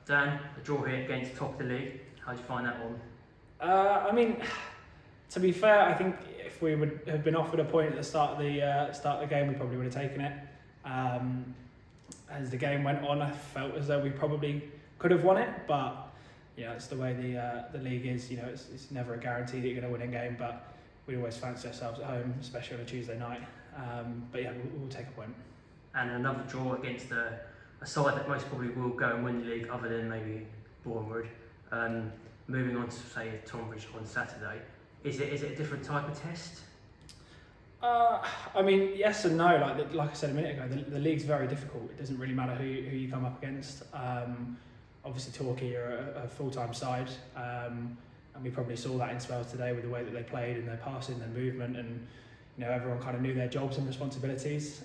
Dan, a draw here against top of the league. How did you find that one? I mean, to be fair, I think if we would have been offered a point at the start of the game, we probably would have taken it. As the game went on, I felt as though we probably could have won it, but yeah, it's the way the league is. You know, it's never a guarantee that you're going to win a game, but we always fancy ourselves at home, especially on a Tuesday night. But yeah, we'll take a point. And another draw against a side that most probably will go and win the league, other than maybe Bournemouth. Moving on to say Tonbridge on Saturday, is it a different type of test? I mean, yes and no. Like I said a minute ago, the league's very difficult. It doesn't really matter who you come up against. Obviously, Torquay are a full-time side, and we probably saw that in spells today with the way that they played and their passing, their movement, and you know, everyone kind of knew their jobs and responsibilities.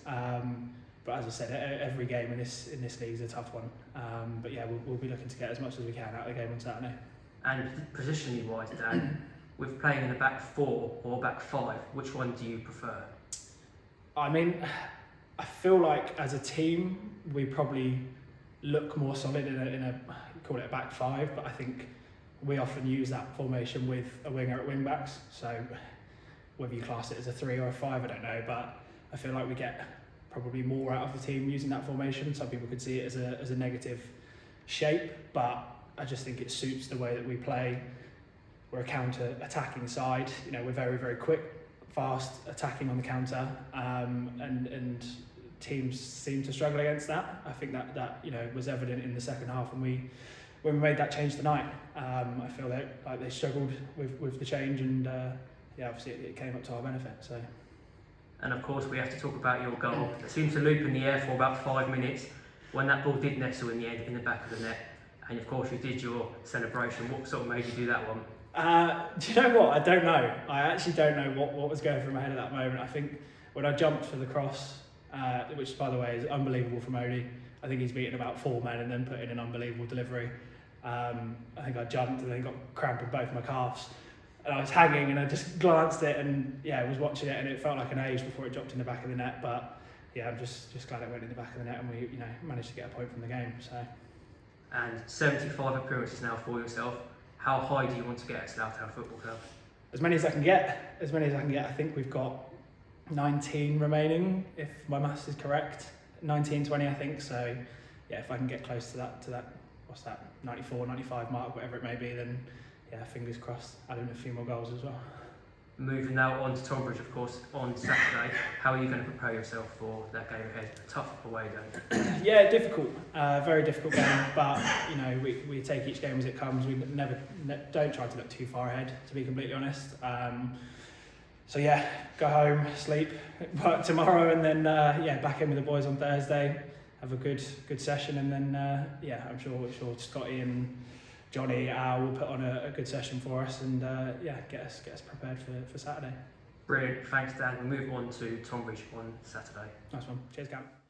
But as I said, every game in this league is a tough one. But yeah, we'll be looking to get as much as we can out of the game on Saturday. And positionally wise, Dan, with playing in the back four or back five, which one do you prefer? I mean, I feel like as a team we probably look more solid in a call it a back five, but I think we often use that formation with a winger at wing backs. So whether you class it as a 3 or a 5, I don't know, but I feel like we get probably more out of the team using that formation. Some people could see it as a negative shape, but I just think it suits the way that we play. We're a counter-attacking side. You know, we're very, very quick, fast, attacking on the counter, and teams seem to struggle against that. I think that you know was evident in the second half when we made that change tonight. I feel like they struggled with the change, and yeah, obviously it came up to our benefit. So. And of course, we have to talk about your goal. It seemed to loop in the air for about 5 minutes. When that ball did nestle in the end in the back of the net, and of course you did your celebration. What sort of made you do that one? Do you know what? I don't know. I actually don't know what was going through my head at that moment. I think when I jumped for the cross, which by the way is unbelievable from Odie. I think he's beaten about 4 men and then put in an unbelievable delivery. I think I jumped and then got cramp in both my calves. And I was hanging and I just glanced at it and yeah, I was watching it and it felt like an age before it dropped in the back of the net. But yeah, I'm just glad it went in the back of the net and we managed to get a point from the game. So. And 75 appearances now for yourself. How high do you want to get at Slough Town Football Club? As many as I can get. I think we've got 19 remaining, if my maths is correct. 19, 20, I think. So yeah, if I can get close to that, what's that, 94, 95 mark, whatever it may be, then yeah, fingers crossed, add in a few more goals as well. Moving now on to Tonbridge, of course, on Saturday. How are you going to prepare yourself for that game ahead? A tough away game. Yeah, difficult. Very difficult game, but you know, we take each game as it comes. We don't try to look too far ahead, to be completely honest. So yeah, go home, sleep, work tomorrow, and then yeah, back in with the boys on Thursday. Have a good session, and then yeah, I'm sure Scotty and Johnny will put on a good session for us, and yeah, get us prepared for Saturday. Brilliant, thanks Dan. We'll move on to Tonbridge on Saturday. Nice one. Cheers, Cam.